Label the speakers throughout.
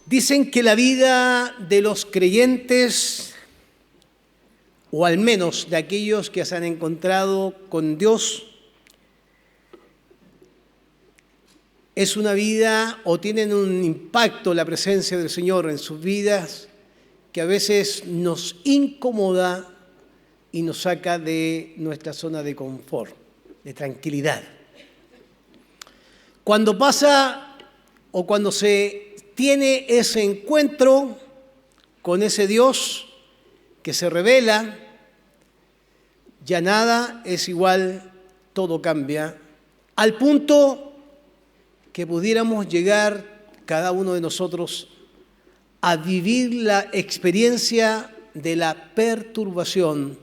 Speaker 1: Dicen que la vida de los creyentes, o al menos de aquellos que se han encontrado con Dios, es una vida o tienen un impacto la presencia del Señor en sus vidas que a veces nos incomoda y nos saca de nuestra zona de confort, de tranquilidad. Cuando pasa o cuando se tiene ese encuentro con ese Dios que se revela, ya nada es igual, todo cambia, al punto que pudiéramos llegar cada uno de nosotros a vivir la experiencia de la perturbación,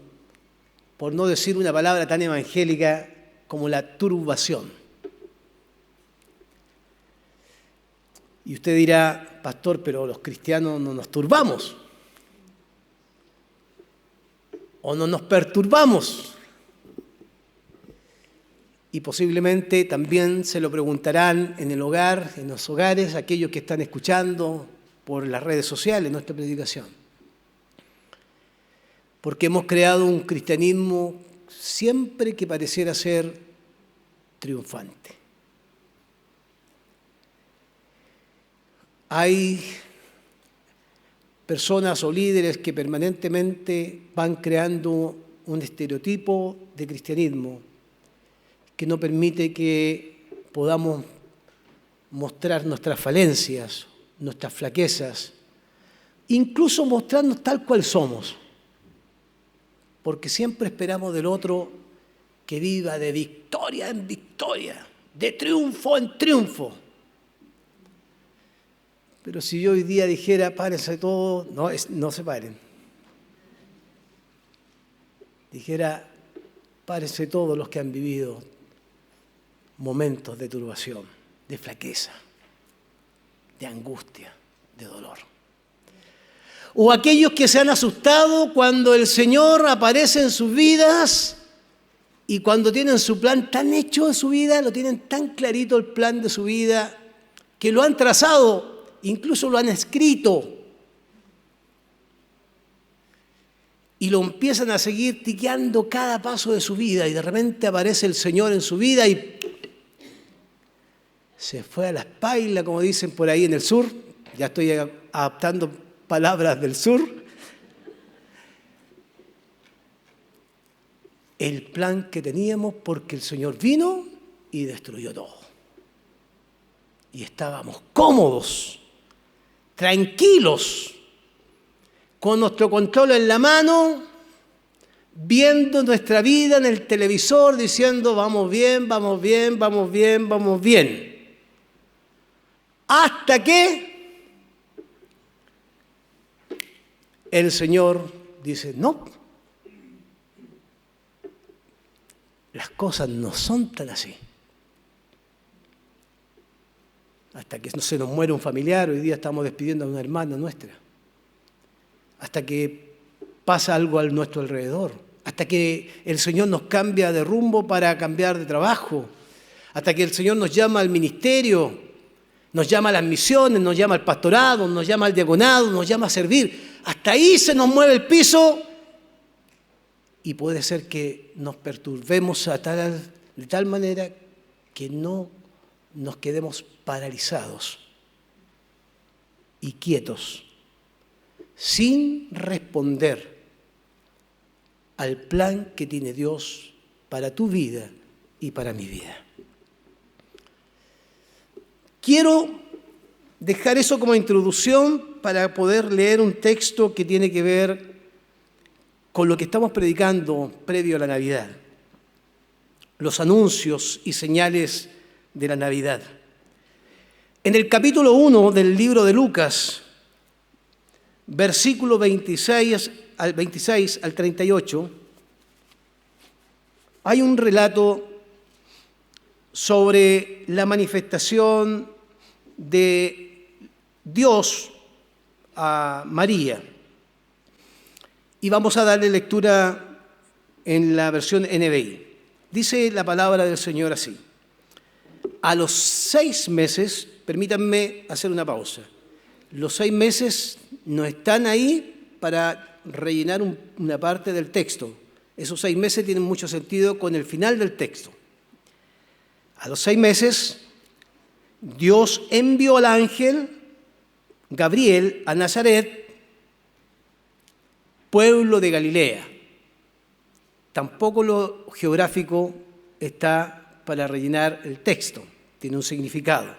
Speaker 1: por no decir una palabra tan evangélica como la turbación. Y usted dirá, pastor, pero los cristianos no nos turbamos o no nos perturbamos. Y posiblemente también se lo preguntarán en el hogar, en los hogares, aquellos que están escuchando por las redes sociales nuestra predicación. Porque hemos creado un cristianismo siempre que pareciera ser triunfante. Hay personas o líderes que permanentemente van creando un estereotipo de cristianismo que no permite que podamos mostrar nuestras falencias, nuestras flaquezas, incluso mostrarnos tal cual somos, porque siempre esperamos del otro que viva de victoria en victoria, de triunfo en triunfo. Pero si yo hoy día dijera, párense todos, no se paren. Dijera, párense todos los que han vivido momentos de turbación, de flaqueza, de angustia, de dolor. O aquellos que se han asustado cuando el Señor aparece en sus vidas y cuando tienen su plan tan hecho en su vida, lo tienen tan clarito el plan de su vida, que lo han trazado, incluso lo han escrito y lo empiezan a seguir tiqueando cada paso de su vida y de repente aparece el Señor en su vida y se fue a la espaila, como dicen por ahí en el sur. Ya estoy adaptando palabras del sur. El plan que teníamos porque el Señor vino y destruyó todo. Y estábamos cómodos, tranquilos, con nuestro control en la mano, viendo nuestra vida en el televisor, diciendo vamos bien, vamos bien, vamos bien, vamos bien. Hasta que el Señor dice, no, las cosas no son tan así. Hasta que se nos muere un familiar, hoy día estamos despidiendo a una hermana nuestra. Hasta que pasa algo a nuestro alrededor. Hasta que el Señor nos cambia de rumbo para cambiar de trabajo. Hasta que el Señor nos llama al ministerio, nos llama a las misiones, nos llama al pastorado, nos llama al diaconado, nos llama a servir. Hasta ahí se nos mueve el piso y puede ser que nos perturbemos de tal manera que no nos quedemos paralizados y quietos, sin responder al plan que tiene Dios para tu vida y para mi vida. Quiero dejar eso como introducción para poder leer un texto que tiene que ver con lo que estamos predicando previo a la Navidad, los anuncios y señales de la Navidad. En el capítulo 1 del libro de Lucas, versículo 26 al 38, hay un relato sobre la manifestación de Dios a María. Y vamos a darle lectura en la versión NBI. Dice la palabra del Señor así. A los 6 meses, permítanme hacer una pausa. Los 6 meses no están ahí para rellenar una parte del texto. Esos 6 meses tienen mucho sentido con el final del texto. A los 6 meses, Dios envió al ángel Gabriel a Nazaret, pueblo de Galilea. Tampoco lo geográfico está para rellenar el texto, tiene un significado.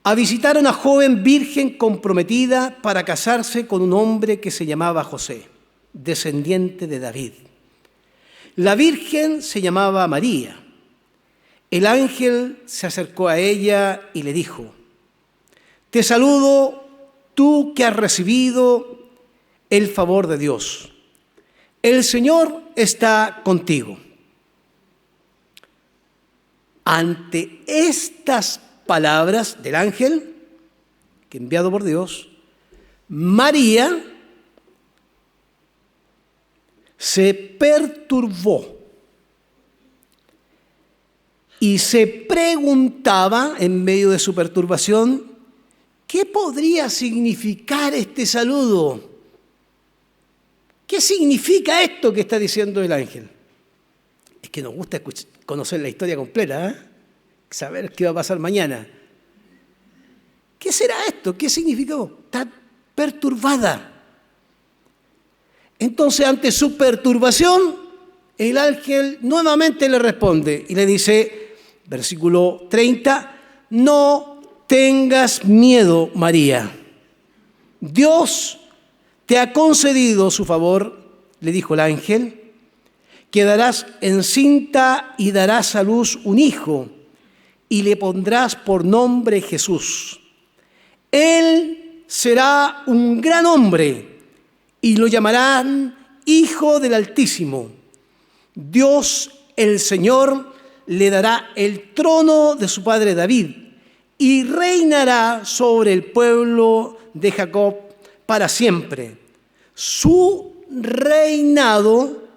Speaker 1: A visitar a una joven virgen comprometida para casarse con un hombre que se llamaba José, descendiente de David. La virgen se llamaba María. El ángel se acercó a ella y le dijo: Te saludo, tú que has recibido el favor de Dios. El Señor está contigo. Ante estas palabras del ángel, que enviado por Dios, María se perturbó y se preguntaba en medio de su perturbación, ¿qué podría significar este saludo? ¿Qué significa esto que está diciendo el ángel? Es que nos gusta conocer la historia completa, ¿eh? Saber qué va a pasar mañana. ¿Qué será esto? ¿Qué significó? Está perturbada. Entonces, ante su perturbación, el ángel nuevamente le responde y le dice, versículo 30, no tengas miedo, María. Dios te ha concedido su favor, le dijo el ángel, quedarás encinta y darás a luz un hijo y le pondrás por nombre Jesús. Él será un gran hombre y lo llamarán Hijo del Altísimo. Dios, el Señor, le dará el trono de su padre David y reinará sobre el pueblo de Jacob para siempre. Su reinado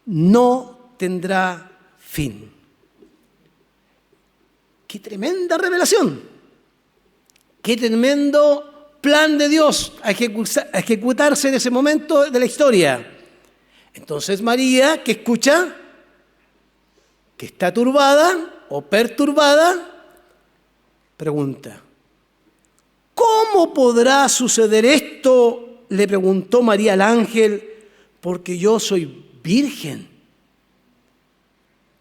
Speaker 1: no tendrá fin. ¡Qué tremenda revelación! ¡Qué tremendo plan de Dios a ejecutarse en ese momento de la historia! Entonces María, que escucha, que está turbada o perturbada, pregunta, ¿cómo podrá suceder esto? Le preguntó María al ángel, porque yo soy virgen.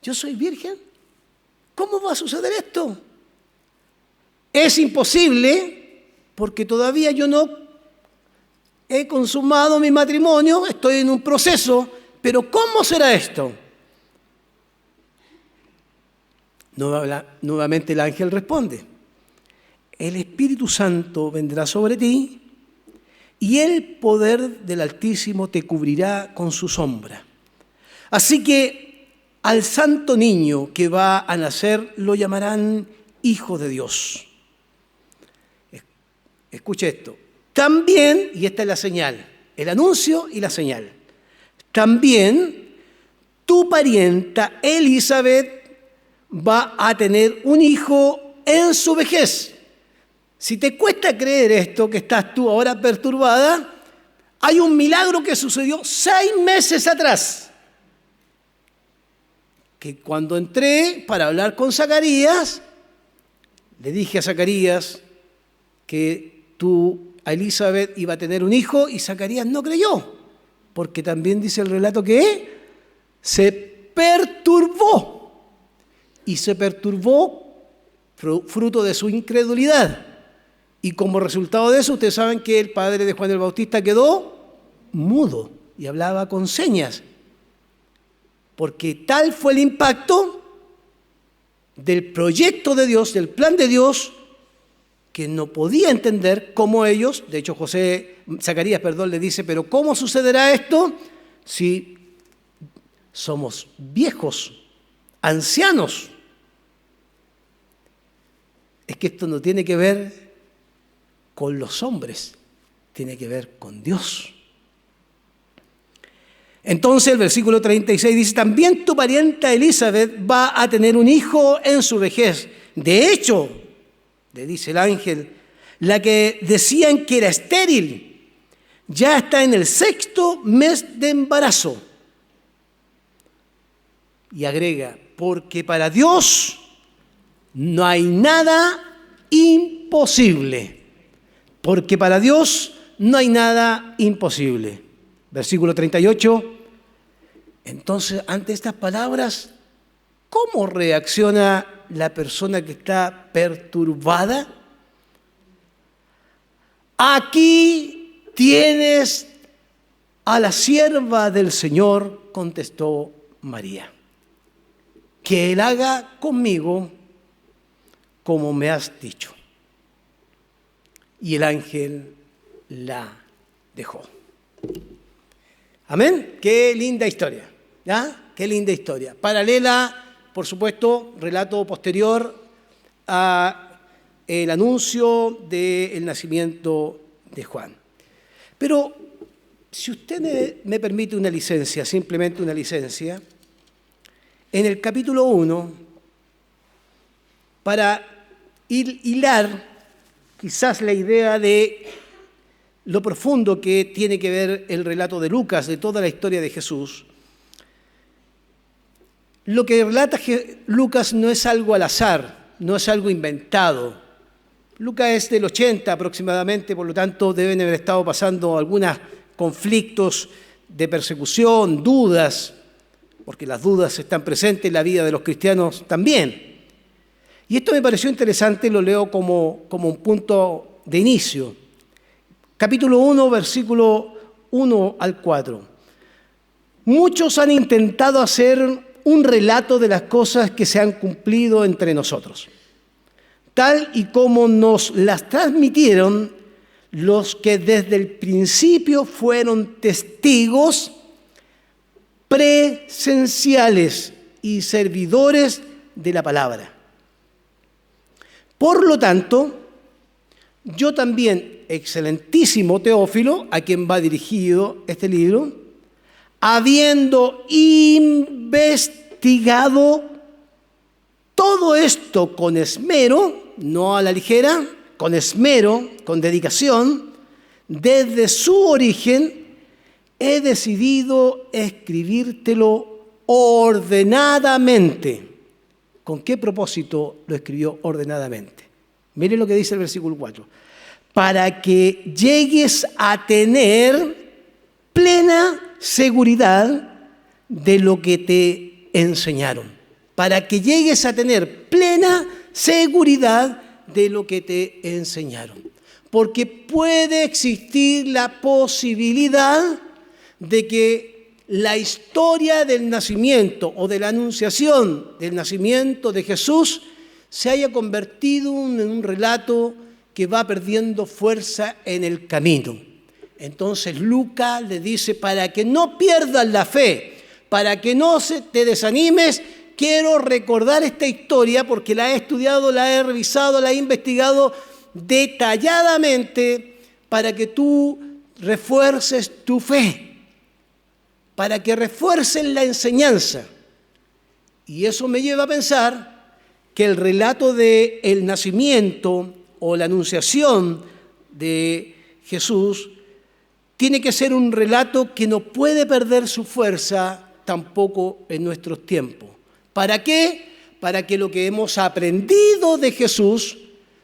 Speaker 1: ¿Yo soy virgen? ¿Cómo va a suceder esto? Es imposible, porque todavía yo no he consumado mi matrimonio, estoy en un proceso, pero ¿cómo será esto? Nuevamente el ángel responde, el Espíritu Santo vendrá sobre ti y el poder del Altísimo te cubrirá con su sombra. Así que al santo niño que va a nacer lo llamarán Hijo de Dios. Escuche esto. También, y esta es la señal, el anuncio y la señal, también tu parienta Elizabeth va a tener un hijo en su vejez. Si te cuesta creer esto, que estás tú ahora perturbada, hay un milagro que sucedió 6 meses atrás. Que cuando entré para hablar con Zacarías, le dije a Zacarías que a Elizabeth iba a tener un hijo y Zacarías no creyó, porque también dice el relato que se perturbó y se perturbó fruto de su incredulidad. Y como resultado de eso, ustedes saben que el padre de Juan el Bautista quedó mudo y hablaba con señas, porque tal fue el impacto del proyecto de Dios, del plan de Dios, que no podía entender cómo ellos, de hecho Zacarías, le dice, pero ¿cómo sucederá esto si somos viejos, ancianos? Es que esto no tiene que ver con los hombres, tiene que ver con Dios. Entonces el versículo 36 dice, también tu parienta Elizabeth va a tener un hijo en su vejez. De hecho, le dice el ángel, la que decían que era estéril, ya está en el 6º mes de embarazo. Y agrega, porque para Dios no hay nada imposible. Porque para Dios no hay nada imposible. Versículo 38. Entonces, ante estas palabras, ¿cómo reacciona la persona que está perturbada? Aquí tienes a la sierva del Señor, contestó María. Que Él haga conmigo como me has dicho. Y el ángel la dejó. Amén. Qué linda historia. ¿Ya? Qué linda historia. Paralela, por supuesto, relato posterior a el anuncio del nacimiento de Juan. Pero si usted me permite una licencia, simplemente una licencia, en el capítulo 1, para hilar quizás la idea de lo profundo que tiene que ver el relato de Lucas, de toda la historia de Jesús, lo que relata Lucas no es algo al azar, no es algo inventado. Lucas es del 80 aproximadamente, por lo tanto deben haber estado pasando algunos conflictos de persecución, dudas, porque las dudas están presentes en la vida de los cristianos también. Y esto me pareció interesante, lo leo como un punto de inicio. Capítulo 1, versículo 1 al 4. Muchos han intentado hacer un relato de las cosas que se han cumplido entre nosotros, tal y como nos las transmitieron los que desde el principio fueron testigos presenciales y servidores de la palabra. Por lo tanto, yo también, excelentísimo Teófilo, a quien va dirigido este libro, habiendo investigado todo esto con esmero, no a la ligera, con esmero, con dedicación, desde su origen, he decidido escribírtelo ordenadamente. ¿Con qué propósito lo escribió ordenadamente? Miren lo que dice el versículo 4. Para que llegues a tener plena seguridad de lo que te enseñaron. Para que llegues a tener plena seguridad de lo que te enseñaron. Porque puede existir la posibilidad de que la historia del nacimiento o de la anunciación del nacimiento de Jesús se haya convertido en un relato que va perdiendo fuerza en el camino. Entonces Lucas le dice, para que no pierdas la fe, para que no te desanimes, quiero recordar esta historia porque la he estudiado, la he revisado, la he investigado detalladamente para que tú refuerces tu fe, para que refuerces la enseñanza. Y eso me lleva a pensar que el relato del nacimiento o la anunciación de Jesús tiene que ser un relato que no puede perder su fuerza tampoco en nuestros tiempos. ¿Para qué? Para que lo que hemos aprendido de Jesús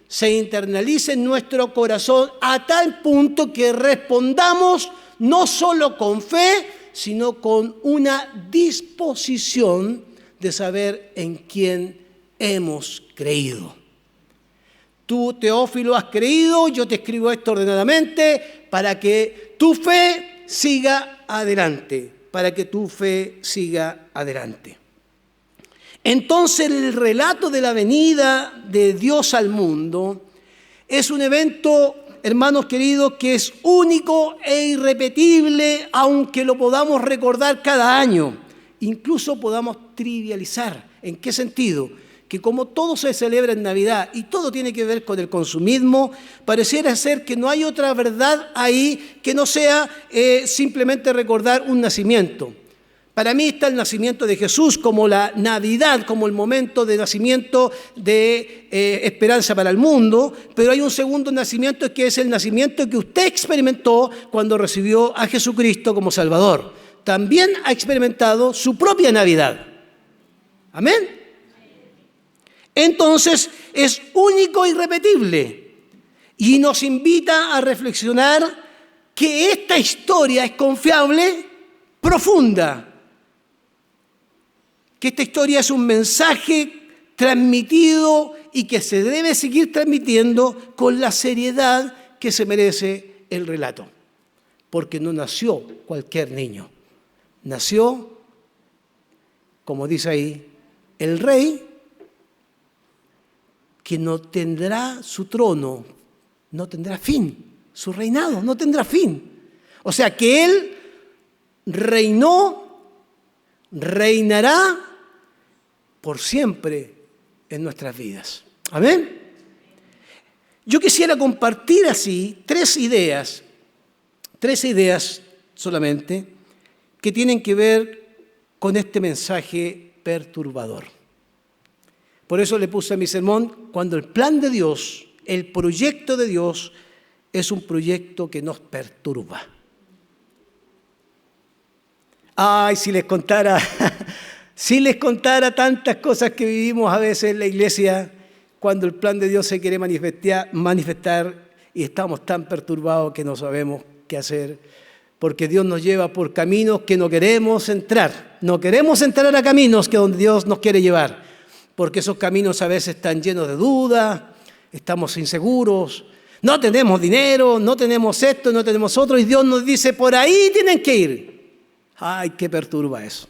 Speaker 1: se internalice en nuestro corazón a tal punto que respondamos no solo con fe, sino con una disposición de saber en quién hemos creído. Tú, Teófilo, has creído, yo te escribo esto ordenadamente para que tu fe siga adelante, para que tu fe siga adelante. Entonces el relato de la venida de Dios al mundo es un evento, hermanos queridos, que es único e irrepetible, aunque lo podamos recordar cada año, incluso podamos trivializar. ¿En qué sentido? que como todo se celebra en Navidad y todo tiene que ver con el consumismo, pareciera ser que no hay otra verdad ahí que no sea simplemente recordar un nacimiento. Para mí está el nacimiento de Jesús como la Navidad, como el momento de nacimiento de esperanza para el mundo, pero hay un segundo nacimiento que es el nacimiento que usted experimentó cuando recibió a Jesucristo como Salvador. También ha experimentado su propia Navidad. Amén. Entonces es único y irrepetible y nos invita a reflexionar que esta historia es confiable, profunda, que esta historia es un mensaje transmitido y que se debe seguir transmitiendo con la seriedad que se merece el relato, porque no nació cualquier niño, nació, como dice ahí, el rey que no tendrá su trono, no tendrá fin, su reinado no tendrá fin. O sea que Él reinó, reinará por siempre en nuestras vidas. ¿Amén? Yo quisiera compartir así tres ideas solamente, que tienen que ver con este mensaje perturbador. Por eso le puse a mi sermón, cuando el plan de Dios, el proyecto de Dios, es un proyecto que nos perturba. Ay, si les contara tantas cosas que vivimos a veces en la iglesia, cuando el plan de Dios se quiere manifestar y estamos tan perturbados que no sabemos qué hacer, porque Dios nos lleva por caminos que no queremos entrar. No queremos entrar a caminos que donde Dios nos quiere llevar, porque esos caminos a veces están llenos de dudas, estamos inseguros, no tenemos dinero, no tenemos esto, no tenemos otro, y Dios nos dice, por ahí tienen que ir. ¡Ay, qué perturba eso!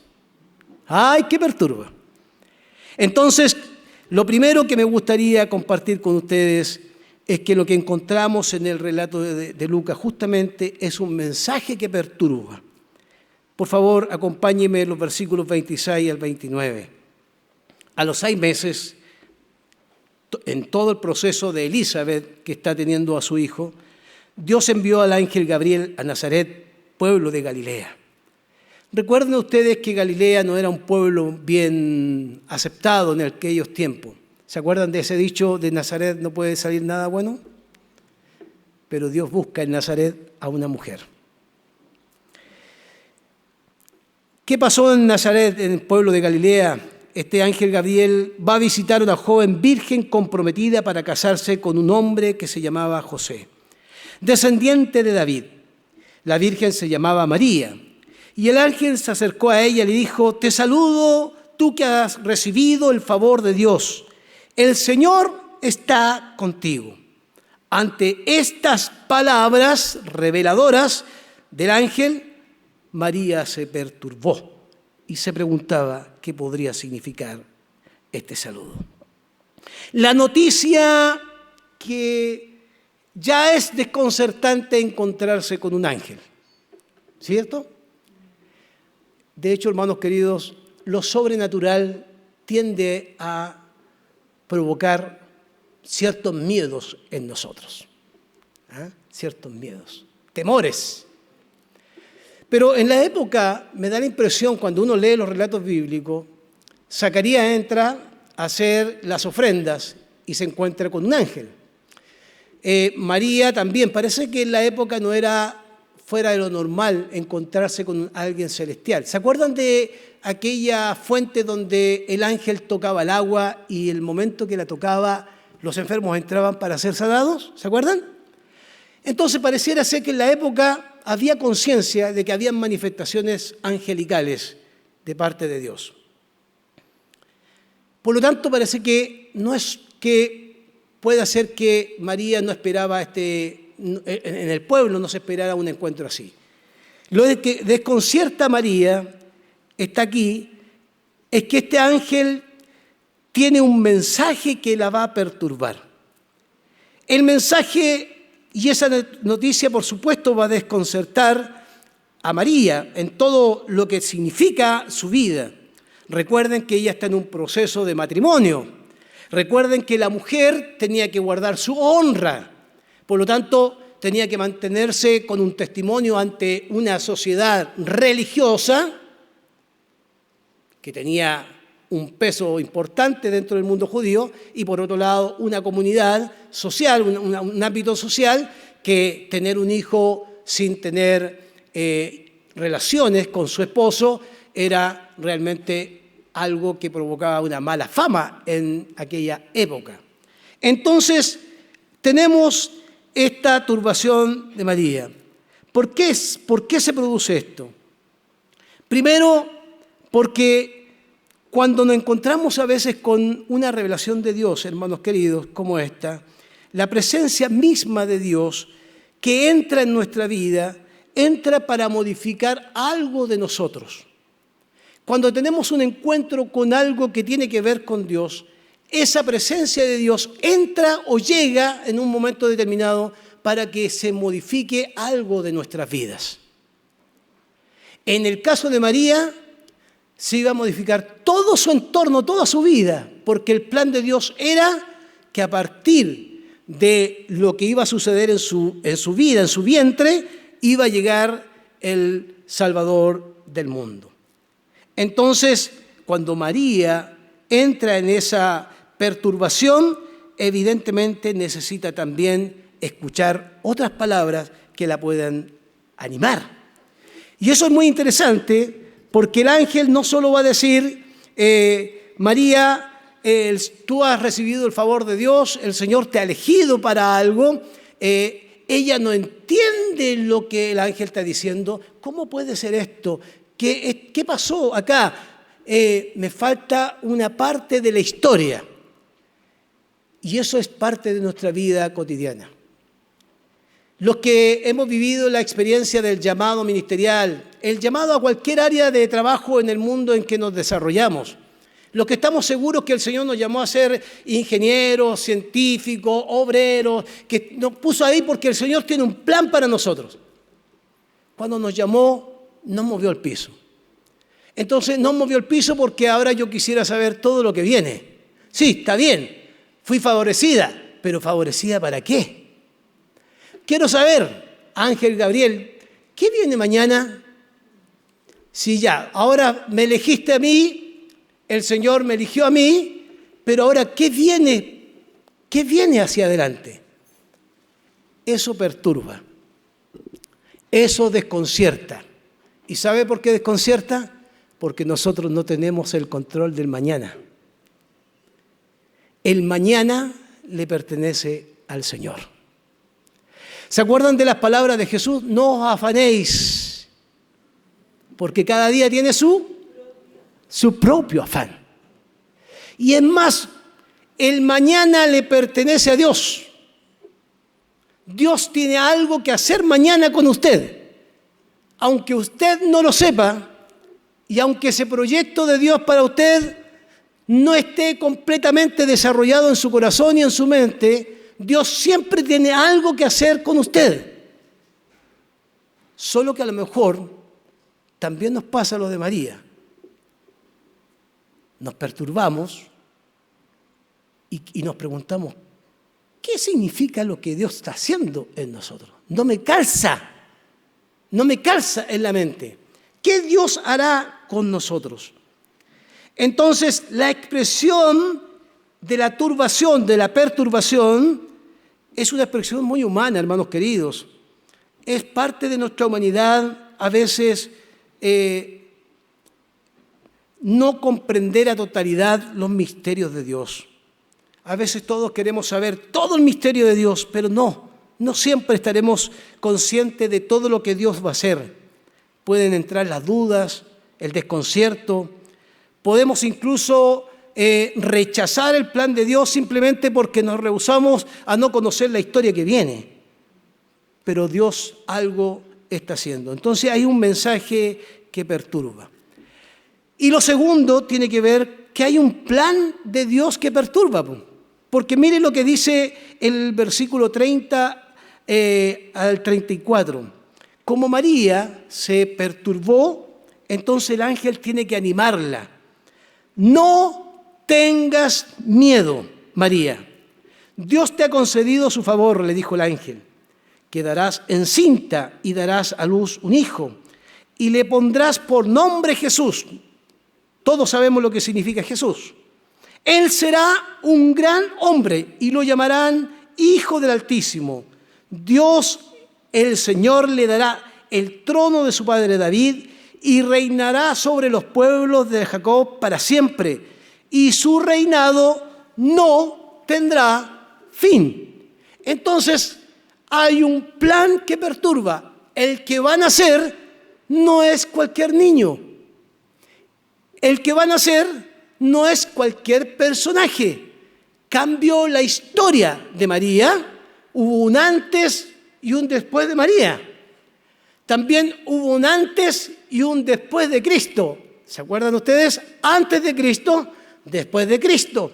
Speaker 1: ¡Ay, qué perturba! Entonces, lo primero que me gustaría compartir con ustedes es que lo que encontramos en el relato de Lucas justamente es un mensaje que perturba. Por favor, acompáñenme en los versículos 26 al 29. A los 6 meses, en todo el proceso de Elizabeth, que está teniendo a su hijo, Dios envió al ángel Gabriel a Nazaret, pueblo de Galilea. Recuerden ustedes que Galilea no era un pueblo bien aceptado en aquellos tiempos. ¿Se acuerdan de ese dicho, de Nazaret no puede salir nada bueno? Pero Dios busca en Nazaret a una mujer. ¿Qué pasó en Nazaret, en el pueblo de Galilea? Este ángel Gabriel va a visitar a una joven virgen comprometida para casarse con un hombre que se llamaba José, descendiente de David. La virgen se llamaba María. Y el ángel se acercó a ella y le dijo, te saludo, tú que has recibido el favor de Dios. El Señor está contigo. Ante estas palabras reveladoras del ángel, María se perturbó y se preguntaba qué podría significar este saludo. La noticia que ya es desconcertante encontrarse con un ángel, ¿cierto? De hecho, hermanos queridos, lo sobrenatural tiende a provocar ciertos miedos en nosotros. Ciertos miedos, temores. Pero en la época, me da la impresión, cuando uno lee los relatos bíblicos, Zacarías entra a hacer las ofrendas y se encuentra con un ángel. María también, parece que en la época no era fuera de lo normal encontrarse con alguien celestial. ¿Se acuerdan de aquella fuente donde el ángel tocaba el agua y el momento que la tocaba los enfermos entraban para ser sanados? ¿Se acuerdan? Entonces pareciera ser que en la época había conciencia de que habían manifestaciones angelicales de parte de Dios. Por lo tanto, parece que no es que pueda ser que María no esperaba en el pueblo no se esperara un encuentro así. Lo que desconcierta a María está aquí, es que este ángel tiene un mensaje que la va a perturbar. El mensaje y esa noticia, por supuesto, va a desconcertar a María en todo lo que significa su vida. Recuerden que ella está en un proceso de matrimonio. Recuerden que la mujer tenía que guardar su honra, por lo tanto tenía que mantenerse con un testimonio ante una sociedad religiosa que tenía un peso importante dentro del mundo judío y por otro lado una comunidad social, un ámbito social, que tener un hijo sin tener relaciones con su esposo era realmente algo que provocaba una mala fama en aquella época. Entonces tenemos esta turbación de María. ¿Por qué se produce esto? Primero, porque cuando nos encontramos a veces con una revelación de Dios, hermanos queridos, como esta, la presencia misma de Dios que entra en nuestra vida, entra para modificar algo de nosotros. Cuando tenemos un encuentro con algo que tiene que ver con Dios, esa presencia de Dios entra o llega en un momento determinado para que se modifique algo de nuestras vidas. En el caso de María, se iba a modificar todo su entorno, toda su vida, porque el plan de Dios era que a partir de lo que iba a suceder en su vida, en su vientre, iba a llegar el Salvador del mundo. Entonces, cuando María entra en esa perturbación, evidentemente necesita también escuchar otras palabras que la puedan animar. Y eso es muy interesante, porque el ángel no solo va a decir, María, tú has recibido el favor de Dios, el Señor te ha elegido para algo. Ella no entiende lo que el ángel está diciendo. ¿Cómo puede ser esto? ¿Qué pasó acá? Me falta una parte de la historia. Y eso es parte de nuestra vida cotidiana. Los que hemos vivido la experiencia del llamado ministerial, el llamado a cualquier área de trabajo en el mundo en que nos desarrollamos, los que estamos seguros que el Señor nos llamó a ser ingenieros, científicos, obreros, que nos puso ahí porque el Señor tiene un plan para nosotros. Cuando nos llamó, nos movió el piso. Entonces nos movió el piso porque ahora yo quisiera saber todo lo que viene. Sí, está bien, fui favorecida, pero ¿favorecida para qué? Quiero saber, Ángel Gabriel, ¿qué viene mañana? Si ya, ahora me elegiste a mí, el Señor me eligió a mí, pero ahora, ¿qué viene? ¿Qué viene hacia adelante? Eso perturba, eso desconcierta. ¿Y sabe por qué desconcierta? Porque nosotros no tenemos el control del mañana. El mañana le pertenece al Señor. ¿Se acuerdan de las palabras de Jesús? No os afanéis, porque cada día tiene su propio afán. Y es más, el mañana le pertenece a Dios. Dios tiene algo que hacer mañana con usted. Aunque usted no lo sepa, y aunque ese proyecto de Dios para usted no esté completamente desarrollado en su corazón y en su mente, Dios siempre tiene algo que hacer con usted. Solo que a lo mejor también nos pasa lo de María. Nos perturbamos y nos preguntamos, ¿qué significa lo que Dios está haciendo en nosotros? No me calza en la mente. ¿Qué Dios hará con nosotros? Entonces, la expresión de la turbación, de la perturbación, es una expresión muy humana, hermanos queridos. Es parte de nuestra humanidad, a veces no comprender a totalidad los misterios de Dios. A veces todos queremos saber todo el misterio de Dios, pero no siempre estaremos conscientes de todo lo que Dios va a hacer. Pueden entrar las dudas, el desconcierto. Podemos incluso rechazar el plan de Dios simplemente porque nos rehusamos a no conocer la historia que viene. Pero Dios algo está haciendo. Entonces hay un mensaje que perturba. Y lo segundo tiene que ver que hay un plan de Dios que perturba. Porque miren lo que dice el versículo 30 al 34. Como María se perturbó, entonces el ángel tiene que animarla. No tengas miedo. María, Dios te ha concedido su favor, le dijo el ángel. Quedarás encinta y darás a luz un hijo y le pondrás por nombre Jesús. Todos sabemos lo que significa Jesús. Él será un gran hombre y lo llamarán Hijo del Altísimo. Dios, el Señor, le dará el trono de su padre David y reinará sobre los pueblos de Jacob para siempre. Y su reinado no tendrá fin. Entonces, hay un plan que perturba. El que va a nacer no es cualquier niño. El que va a nacer no es cualquier personaje. Cambió la historia de María. Hubo un antes y un después de María. También hubo un antes y un después de Cristo. ¿Se acuerdan ustedes? Antes de Cristo, después de Cristo.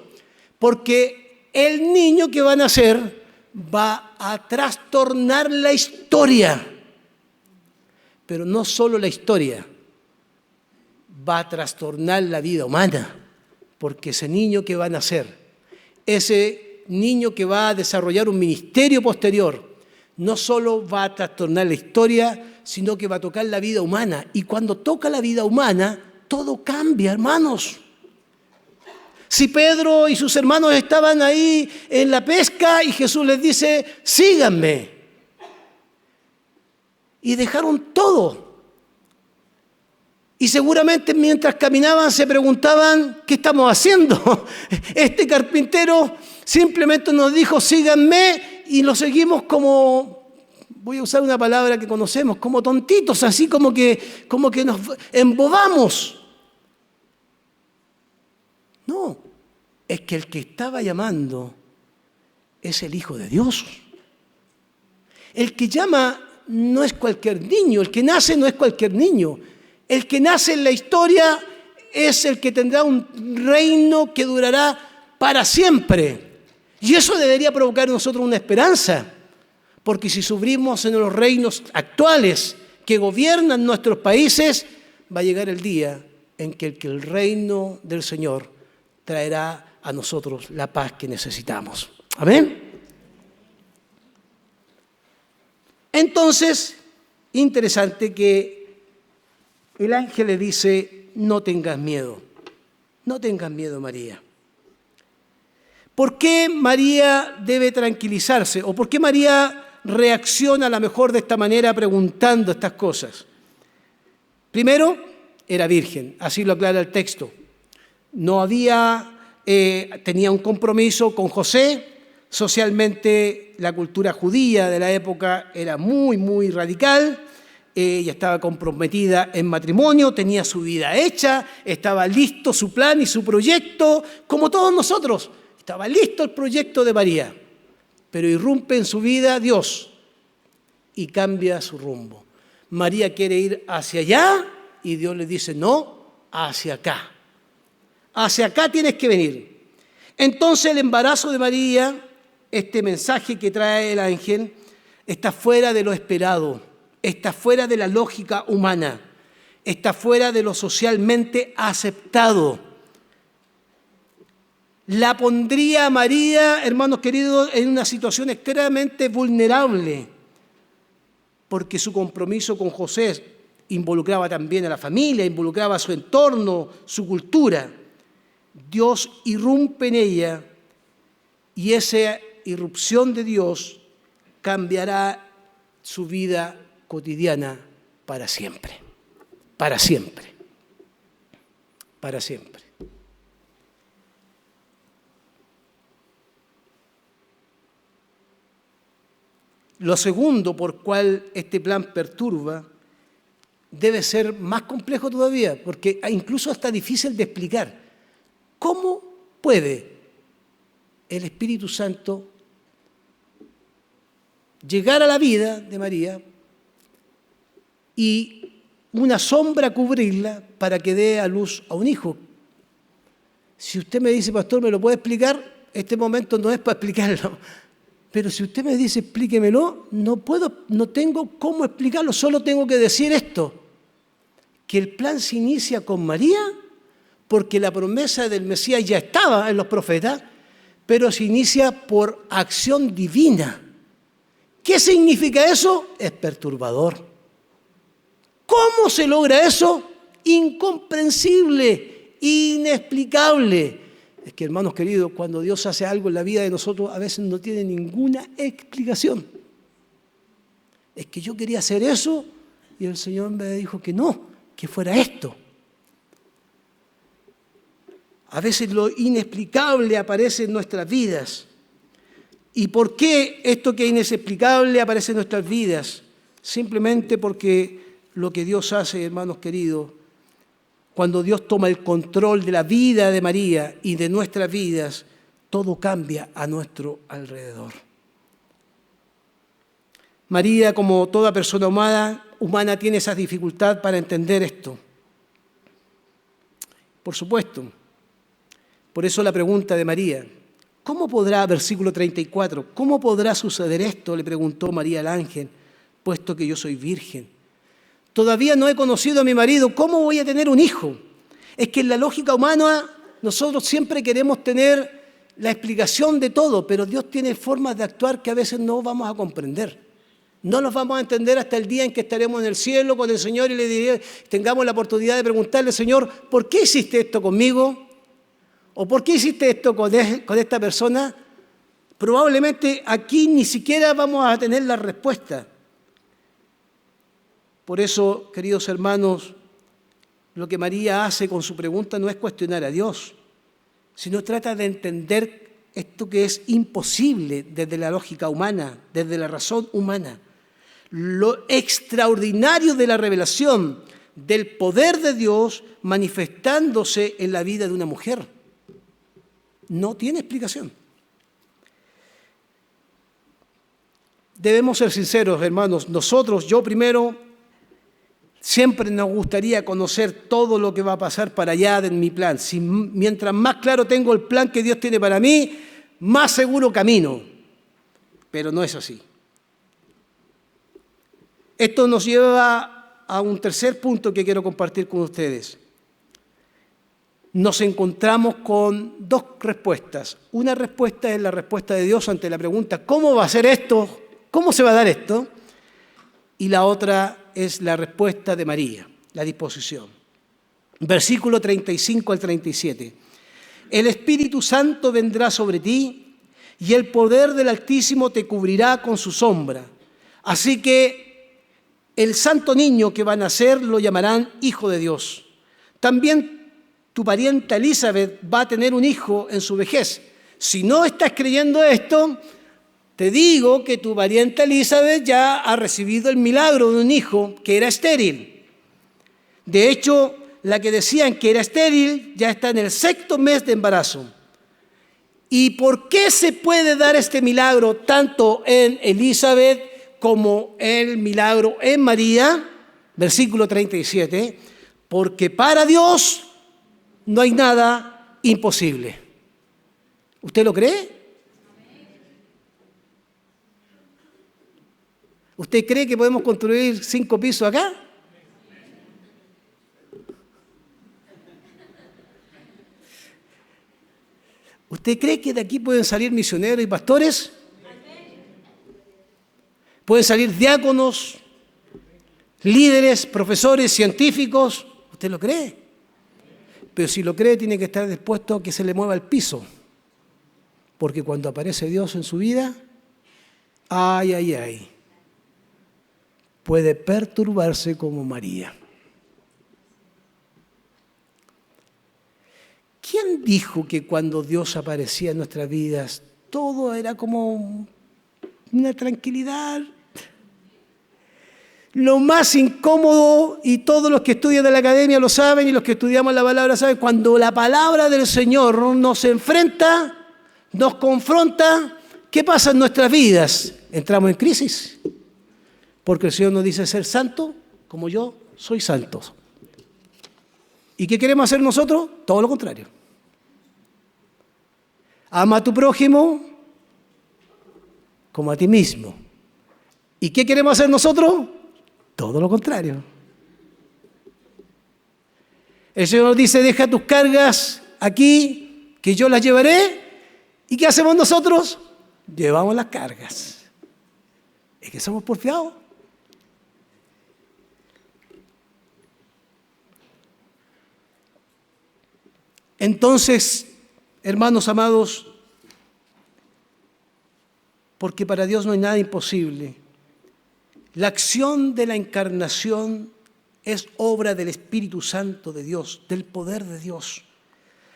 Speaker 1: Porque el niño que va a nacer va a trastornar la historia. Pero no solo la historia, va a trastornar la vida humana. Porque ese niño que va a nacer, ese niño que va a desarrollar un ministerio posterior, no solo va a trastornar la historia, sino que va a tocar la vida humana. Y cuando toca la vida humana, todo cambia, hermanos. Si Pedro y sus hermanos estaban ahí en la pesca y Jesús les dice, síganme. Y dejaron todo. Y seguramente mientras caminaban se preguntaban, ¿qué estamos haciendo? Este carpintero simplemente nos dijo, síganme, y lo seguimos como, voy a usar una palabra que conocemos, como tontitos, así como que nos embobamos. No, es que el que estaba llamando es el Hijo de Dios. El que llama no es cualquier niño, el que nace no es cualquier niño. El que nace en la historia es el que tendrá un reino que durará para siempre. Y eso debería provocar en nosotros una esperanza, porque si sufrimos en los reinos actuales que gobiernan nuestros países, va a llegar el día en que el reino del Señor traerá a nosotros la paz que necesitamos. ¿Amén? Entonces, interesante que el ángel le dice, no tengas miedo, María. ¿Por qué María debe tranquilizarse? ¿O por qué María reacciona a lo mejor de esta manera preguntando estas cosas? Primero, era virgen, así lo aclara el texto. No tenía un compromiso con José. Socialmente, la cultura judía de la época era muy, muy radical. Ella estaba comprometida en matrimonio, tenía su vida hecha, estaba listo su plan y su proyecto, como todos nosotros. Estaba listo el proyecto de María, pero irrumpe en su vida Dios y cambia su rumbo. María quiere ir hacia allá y Dios le dice, no, hacia acá. Hacia acá tienes que venir. Entonces el embarazo de María, este mensaje que trae el ángel, está fuera de lo esperado, está fuera de la lógica humana, está fuera de lo socialmente aceptado. La pondría a María, hermanos queridos, en una situación extremadamente vulnerable, porque su compromiso con José involucraba también a la familia, involucraba a su entorno, su cultura. Dios irrumpe en ella y esa irrupción de Dios cambiará su vida cotidiana para siempre, para siempre, para siempre. Lo segundo por cual este plan perturba debe ser más complejo todavía, porque incluso hasta difícil de explicar. ¿Cómo puede el Espíritu Santo llegar a la vida de María y una sombra cubrirla para que dé a luz a un hijo? Si usted me dice, pastor, ¿me lo puede explicar? Este momento no es para explicarlo. Pero si usted me dice, explíquemelo, no tengo cómo explicarlo, solo tengo que decir esto, que el plan se inicia con María, porque la promesa del Mesías ya estaba en los profetas, pero se inicia por acción divina. ¿Qué significa eso? Es perturbador. ¿Cómo se logra eso? Incomprensible, inexplicable. Es que, hermanos queridos, cuando Dios hace algo en la vida de nosotros, a veces no tiene ninguna explicación. Es que yo quería hacer eso y el Señor me dijo que no, que fuera esto. A veces lo inexplicable aparece en nuestras vidas. ¿Y por qué esto que es inexplicable aparece en nuestras vidas? Simplemente porque lo que Dios hace, hermanos queridos, cuando Dios toma el control de la vida de María y de nuestras vidas, todo cambia a nuestro alrededor. María, como toda persona humana, tiene esa dificultad para entender esto. Por supuesto. Por eso la pregunta de María. ¿Cómo podrá, versículo 34, cómo podrá suceder esto? Le preguntó María al ángel, puesto que yo soy virgen. Todavía no he conocido a mi marido, ¿cómo voy a tener un hijo? Es que en la lógica humana nosotros siempre queremos tener la explicación de todo, pero Dios tiene formas de actuar que a veces no vamos a comprender. No los vamos a entender hasta el día en que estaremos en el cielo con el Señor y le diré, tengamos la oportunidad de preguntarle, Señor, ¿por qué hiciste esto conmigo? ¿O por qué hiciste esto con esta persona? Probablemente aquí ni siquiera vamos a tener la respuesta. Por eso, queridos hermanos, lo que María hace con su pregunta no es cuestionar a Dios, sino trata de entender esto que es imposible desde la lógica humana, desde la razón humana. Lo extraordinario de la revelación del poder de Dios manifestándose en la vida de una mujer. No tiene explicación. Debemos ser sinceros, hermanos. Nosotros, yo primero, siempre nos gustaría conocer todo lo que va a pasar para allá de mi plan. Mientras más claro tengo el plan que Dios tiene para mí, más seguro camino. Pero no es así. Esto nos lleva a un tercer punto que quiero compartir con ustedes. Nos encontramos con dos respuestas. Una respuesta es la respuesta de Dios ante la pregunta, ¿cómo va a ser esto? ¿Cómo se va a dar esto? Y la otra es la respuesta de María, la disposición. Versículo 35 al 37. El Espíritu Santo vendrá sobre ti y el poder del Altísimo te cubrirá con su sombra. Así que el santo niño que va a nacer lo llamarán Hijo de Dios. También tu parienta Elizabeth va a tener un hijo en su vejez. Si no estás creyendo esto, te digo que tu parienta Elizabeth ya ha recibido el milagro de un hijo que era estéril. De hecho, la que decían que era estéril ya está en el 6º mes de embarazo. ¿Y por qué se puede dar este milagro tanto en Elizabeth como el milagro en María? Versículo 37. Porque para Dios no hay nada imposible. ¿Usted lo cree? ¿Usted cree que podemos construir 5 pisos acá? ¿Usted cree que de aquí pueden salir misioneros y pastores? ¿Pueden salir diáconos, líderes, profesores, científicos? ¿Usted lo cree? Pero si lo cree, tiene que estar dispuesto a que se le mueva el piso. Porque cuando aparece Dios en su vida, ay, puede perturbarse como María. ¿Quién dijo que cuando Dios aparecía en nuestras vidas, todo era como una tranquilidad? Lo más incómodo, y todos los que estudian en la academia lo saben, y los que estudiamos la palabra saben, cuando la palabra del Señor nos enfrenta, nos confronta, ¿qué pasa en nuestras vidas? Entramos en crisis, porque el Señor nos dice ser santo como yo soy santo. ¿Y qué queremos hacer nosotros? Todo lo contrario. Ama a tu prójimo como a ti mismo. ¿Y qué queremos hacer nosotros? Todo lo contrario. El Señor nos dice, deja tus cargas aquí, que yo las llevaré, ¿Y qué hacemos nosotros? Llevamos las cargas. Es que somos porfiados. Entonces, hermanos amados, porque para Dios no hay nada imposible, la acción de la encarnación es obra del Espíritu Santo de Dios, del poder de Dios.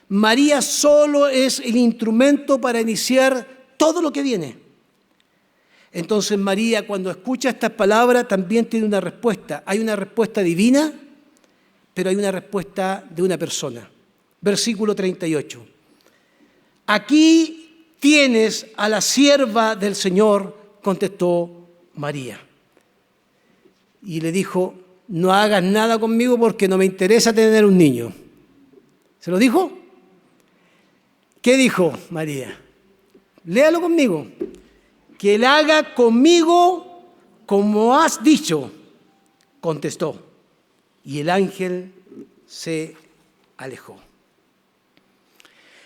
Speaker 1: María solo es el instrumento para iniciar todo lo que viene. Entonces María, cuando escucha estas palabras, también tiene una respuesta. Hay una respuesta divina, pero hay una respuesta de una persona. Versículo 38. Aquí tienes a la sierva del Señor, contestó María. Y le dijo, no hagas nada conmigo porque no me interesa tener un niño. ¿Se lo dijo? ¿Qué dijo María? Léalo conmigo. Que él haga conmigo como has dicho, contestó. Y el ángel se alejó.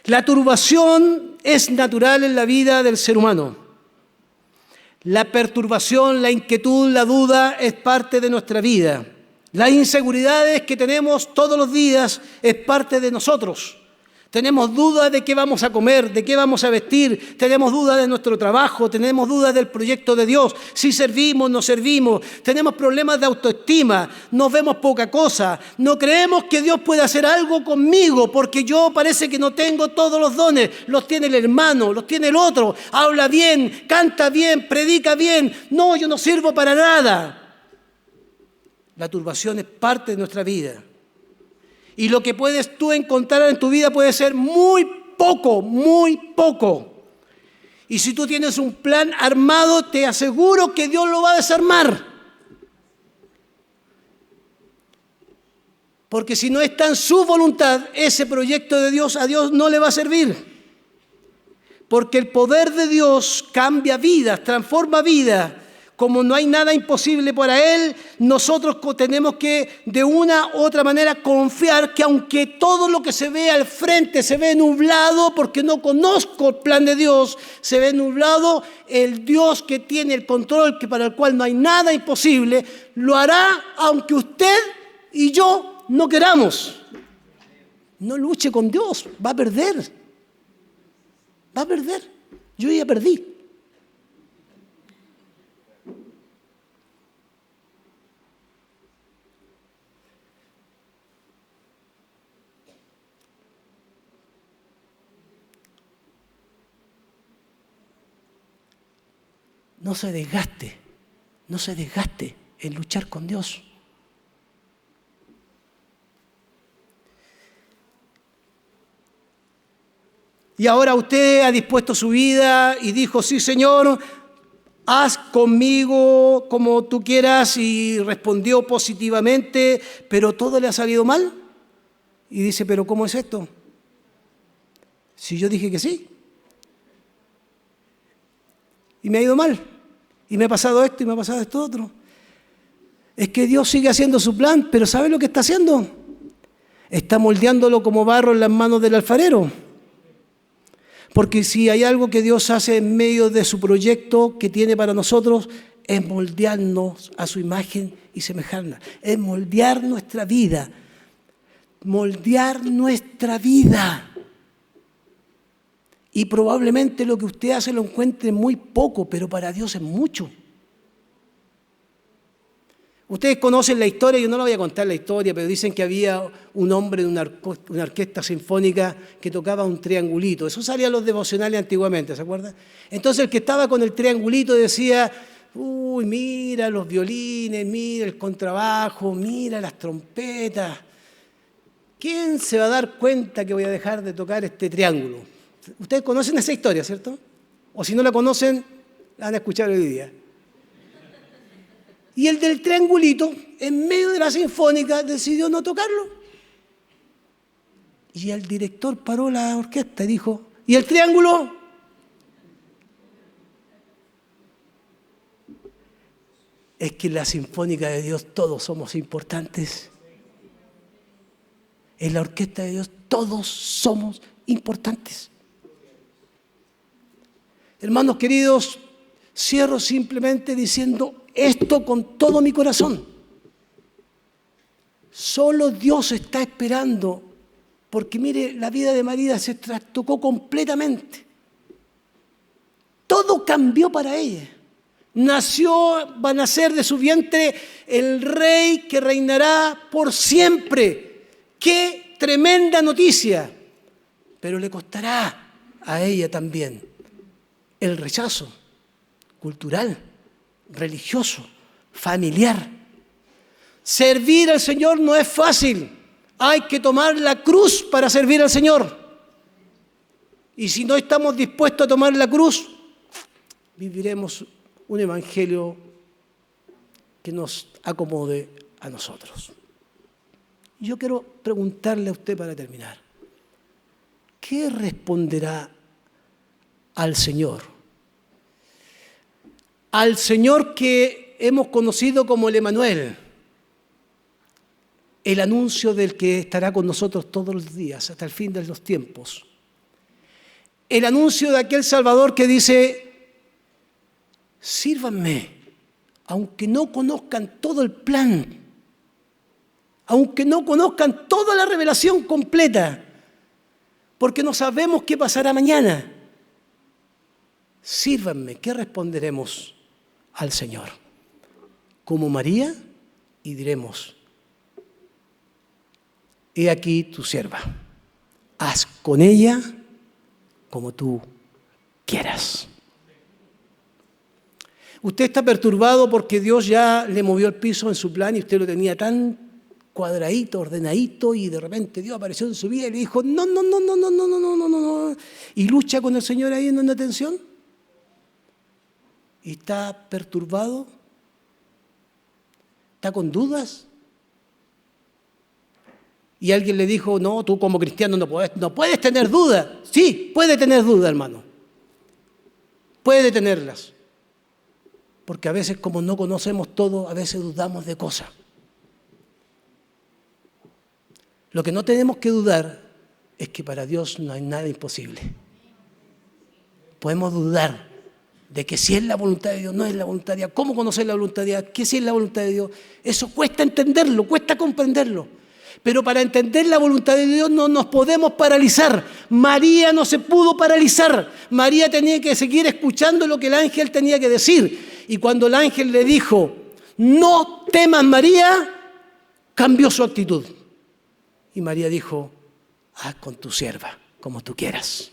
Speaker 1: La turbación es natural en la vida del ser humano. La perturbación, la inquietud, la duda es parte de nuestra vida. Las inseguridades que tenemos todos los días es parte de nosotros. Tenemos dudas de qué vamos a comer, de qué vamos a vestir, tenemos dudas de nuestro trabajo, tenemos dudas del proyecto de Dios, si servimos, no servimos, tenemos problemas de autoestima, nos vemos poca cosa, no creemos que Dios pueda hacer algo conmigo porque yo parece que no tengo todos los dones, los tiene el hermano, los tiene el otro, habla bien, canta bien, predica bien, no, yo no sirvo para nada. La turbación es parte de nuestra vida. Y lo que puedes tú encontrar en tu vida puede ser muy poco, muy poco. Y si tú tienes un plan armado, te aseguro que Dios lo va a desarmar. Porque si no está en su voluntad, ese proyecto de Dios a Dios no le va a servir. Porque el poder de Dios cambia vidas, transforma vidas. Como no hay nada imposible para Él, nosotros tenemos que de una u otra manera confiar que aunque todo lo que se ve al frente se ve nublado, porque no conozco el plan de Dios, se ve nublado, el Dios que tiene el control, que para el cual no hay nada imposible, lo hará aunque usted y yo no queramos. No luche con Dios, va a perder. Va a perder. Yo ya perdí. No se desgaste en luchar con Dios. Y ahora usted ha dispuesto su vida y dijo, sí, Señor, haz conmigo como tú quieras, y respondió positivamente, pero todo le ha salido mal. Y dice, pero ¿cómo es esto? Si yo dije que sí. Y me ha ido mal. Y me ha pasado esto y me ha pasado esto otro. Es que Dios sigue haciendo su plan, pero ¿sabe lo que está haciendo? Está moldeándolo como barro en las manos del alfarero. Porque si hay algo que Dios hace en medio de su proyecto que tiene para nosotros, es moldearnos a su imagen y semejanza. Es moldear nuestra vida. Moldear nuestra vida. Y probablemente lo que usted hace lo encuentre muy poco, pero para Dios es mucho. Ustedes conocen la historia, yo no la voy a contar la historia, pero dicen que había un hombre de una orquesta sinfónica que tocaba un triangulito. Eso salía en los devocionales antiguamente, ¿se acuerdan? Entonces el que estaba con el triangulito decía, uy, mira los violines, mira el contrabajo, mira las trompetas. ¿Quién se va a dar cuenta que voy a dejar de tocar este triángulo? Ustedes conocen esa historia, ¿cierto? O si no la conocen, la van a escuchar hoy día. Y el del triangulito, en medio de la sinfónica, decidió no tocarlo. Y el director paró la orquesta y dijo, ¿y el triángulo? Es que en la sinfónica de Dios todos somos importantes. En la orquesta de Dios todos somos importantes. Hermanos queridos, cierro simplemente diciendo esto con todo mi corazón. Solo Dios está esperando, porque mire, la vida de María se trastocó completamente. Todo cambió para ella. Va a nacer de su vientre el rey que reinará por siempre. ¡Qué tremenda noticia! Pero le costará a ella también el rechazo cultural, religioso, familiar. Servir al Señor no es fácil. Hay que tomar la cruz para servir al Señor. Y si no estamos dispuestos a tomar la cruz, viviremos un evangelio que nos acomode a nosotros. Yo quiero preguntarle a usted para terminar, ¿qué responderá al Señor? Al Señor que hemos conocido como el Emanuel, el anuncio del que estará con nosotros todos los días hasta el fin de los tiempos. El anuncio de aquel Salvador que dice: sírvanme, aunque no conozcan todo el plan, aunque no conozcan toda la revelación completa, porque no sabemos qué pasará mañana. Sírvanme. ¿Qué responderemos al Señor? Como María, y diremos: he aquí tu sierva, haz con ella como tú quieras. Usted está perturbado porque Dios ya le movió el piso en su plan y usted lo tenía tan cuadradito, ordenadito, y de repente Dios apareció en su vida y le dijo: no, no, no, no, no, no, no, no, no, no. Y lucha con el Señor ahí en una tensión. Y está perturbado. Está con dudas. Y alguien le dijo: no, tú como cristiano no puedes tener dudas. Sí, puede tener dudas, hermano. Puede tenerlas. Porque a veces, como no conocemos todo, a veces dudamos de cosas. Lo que no tenemos que dudar es que para Dios no hay nada imposible. Podemos dudar de que si es la voluntad de Dios, no es la voluntad de Dios. ¿Cómo conocer la voluntad de Dios? ¿Qué si es la voluntad de Dios? Eso cuesta entenderlo, cuesta comprenderlo. Pero para entender la voluntad de Dios no nos podemos paralizar. María no se pudo paralizar. María tenía que seguir escuchando lo que el ángel tenía que decir. Y cuando el ángel le dijo: no temas, María, cambió su actitud. Y María dijo: haz con tu sierva como tú quieras.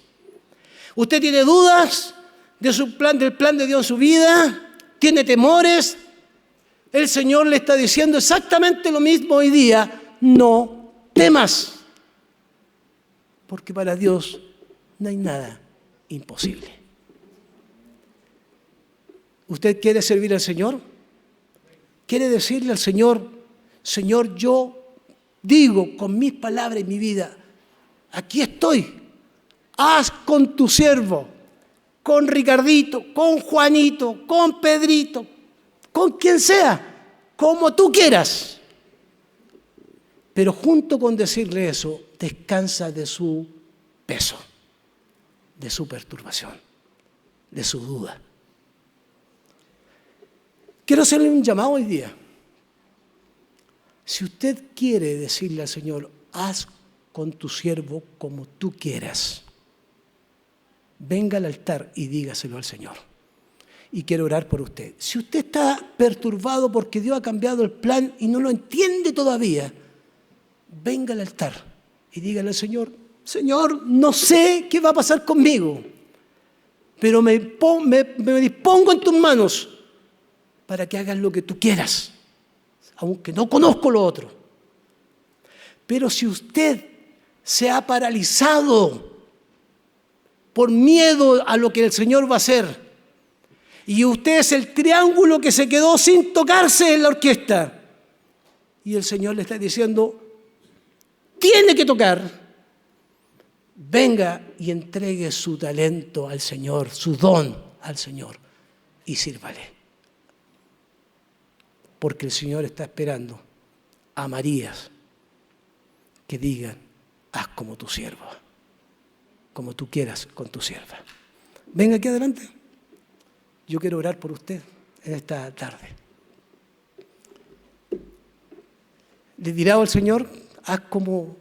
Speaker 1: ¿Usted tiene dudas del plan de Dios en su vida? ¿Tiene temores? El Señor le está diciendo exactamente lo mismo hoy día: no temas, porque para Dios no hay nada imposible. ¿Usted quiere servir al Señor? ¿Quiere decirle al Señor: Señor, yo digo con mis palabras y mi vida, aquí estoy, haz con tu siervo, con Ricardito, con Juanito, con Pedrito, con quien sea, como tú quieras? Pero junto con decirle eso, descansa de su peso, de su perturbación, de su duda. Quiero hacerle un llamado hoy día. Si usted quiere decirle al Señor: haz con tu siervo como tú quieras, venga al altar y dígaselo al Señor. Y quiero orar por usted. Si usted está perturbado porque Dios ha cambiado el plan y no lo entiende todavía, venga al altar y dígale al Señor: Señor, no sé qué va a pasar conmigo, pero me dispongo en tus manos para que hagas lo que tú quieras, aunque no conozco lo otro. Pero si usted se ha paralizado por miedo a lo que el Señor va a hacer, y usted es el triángulo que se quedó sin tocarse en la orquesta, y el Señor le está diciendo: tiene que tocar, venga y entregue su talento al Señor, su don al Señor, y sírvale. Porque el Señor está esperando a Marías que digan: haz como tu sierva, como tú quieras con tu sierva. Venga aquí adelante. yo quiero orar por usted en esta tarde. ¿Le dirá al Señor, haz como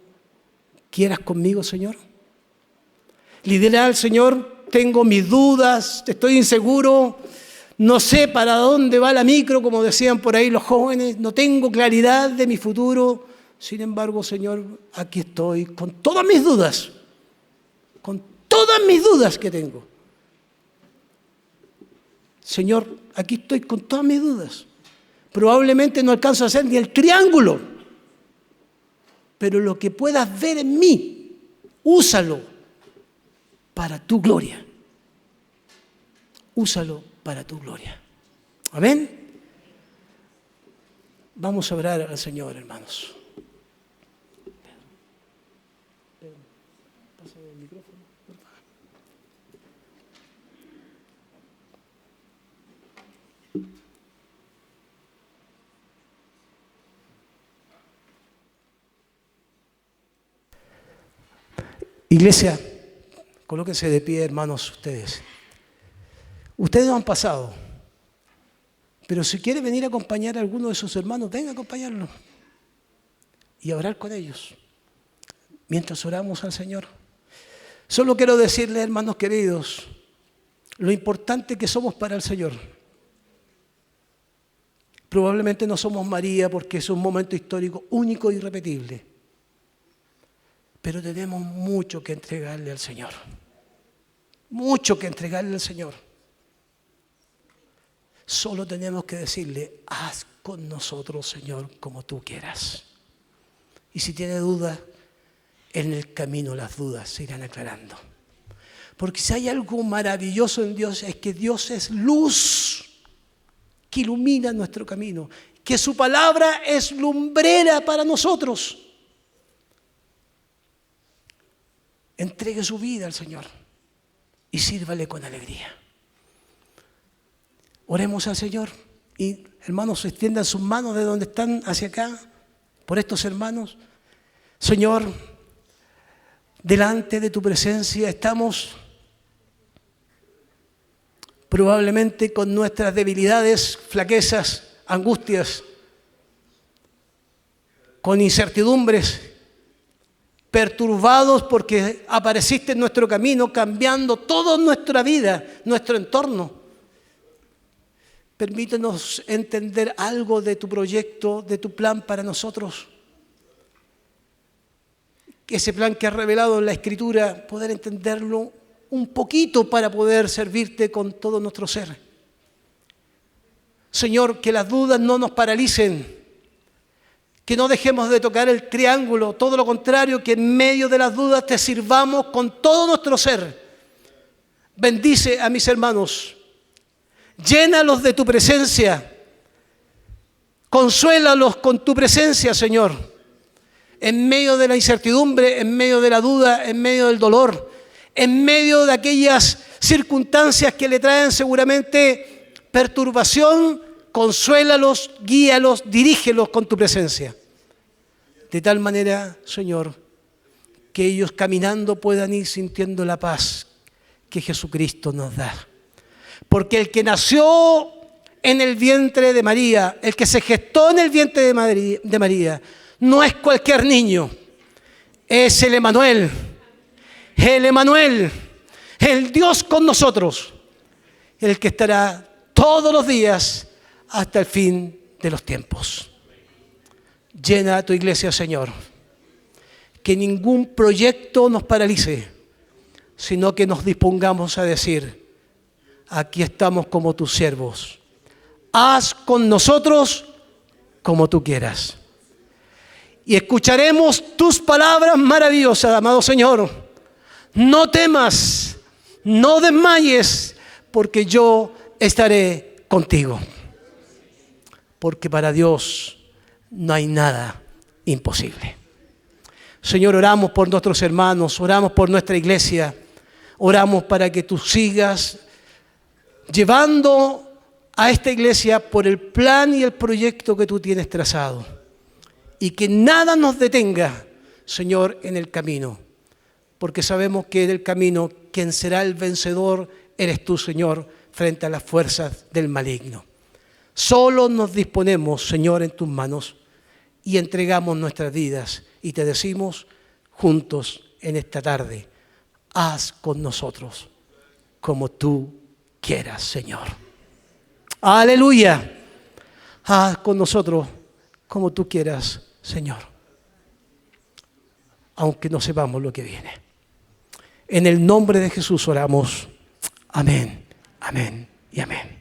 Speaker 1: quieras conmigo, Señor? ¿Le dirá al Señor, tengo mis dudas, estoy inseguro, no sé para dónde va la micro, como decían por ahí los jóvenes, no tengo claridad de mi futuro? Sin embargo, Señor, aquí estoy con todas mis dudas que tengo. Señor, aquí estoy con todas mis dudas. Probablemente no alcanzo a hacer ni el triángulo, pero lo que puedas ver en mí, úsalo para tu gloria. Úsalo para tu gloria. Amén. Vamos a orar al Señor, hermanos. Pásame el micrófono, por favor. Iglesia, colóquense de pie, hermanos, ustedes. Ustedes no han pasado, pero si quiere venir a acompañar a alguno de sus hermanos, venga a acompañarlo y a orar con ellos mientras oramos al Señor. Solo quiero decirles, hermanos queridos, lo importante que somos para el Señor. Probablemente no somos María porque es un momento histórico único e irrepetible, pero tenemos mucho que entregarle al Señor. Mucho que entregarle al Señor. Solo tenemos que decirle, haz con nosotros, Señor, como tú quieras. Y si tiene dudas, en el camino las dudas se irán aclarando. Porque si hay algo maravilloso en Dios, es que Dios es luz que ilumina nuestro camino, que su palabra es lumbrera para nosotros. Entregue su vida al Señor y sírvale con alegría. Oremos al Señor y, hermanos, extiendan sus manos de donde están hacia acá, por estos hermanos. Señor, delante de tu presencia estamos probablemente con nuestras debilidades, flaquezas, angustias, con incertidumbres, perturbados porque apareciste en nuestro camino, cambiando toda nuestra vida, nuestro entorno. Permítenos entender algo de tu proyecto, de tu plan para nosotros. Ese plan que has revelado en la Escritura, poder entenderlo un poquito para poder servirte con todo nuestro ser. Señor, que las dudas no nos paralicen. Que no dejemos de tocar el triángulo, todo lo contrario, que en medio de las dudas te sirvamos con todo nuestro ser. Bendice a mis hermanos, llénalos de tu presencia, consuélalos con tu presencia, Señor, en medio de la incertidumbre, en medio de la duda, en medio del dolor, en medio de aquellas circunstancias que le traen seguramente perturbación. Consuélalos, guíalos, dirígelos con tu presencia. De tal manera, Señor, que ellos caminando puedan ir sintiendo la paz que Jesucristo nos da. Porque el que nació en el vientre de María, el que se gestó en el vientre de María, no es cualquier niño, es el Emmanuel, el Dios con nosotros, el que estará todos los días hasta el fin de los tiempos. Llena a tu iglesia, Señor. Que ningún proyecto nos paralice, sino que nos dispongamos a decir, aquí estamos como tus siervos. Haz con nosotros como tú quieras. Y escucharemos tus palabras maravillosas, amado Señor. No temas, no desmayes, porque yo estaré contigo. Porque para Dios no hay nada imposible. Señor, oramos por nuestros hermanos, oramos por nuestra iglesia, oramos para que tú sigas llevando a esta iglesia por el plan y el proyecto que tú tienes trazado. Y que nada nos detenga, Señor, en el camino. Porque sabemos que en el camino quien será el vencedor eres tú, Señor, frente a las fuerzas del maligno. Solo nos disponemos, Señor, en tus manos y entregamos nuestras vidas y te decimos juntos en esta tarde, haz con nosotros como tú quieras, Señor. Aleluya. Haz con nosotros como tú quieras, Señor. Aunque no sepamos lo que viene. En el nombre de Jesús oramos. Amén, amén y amén.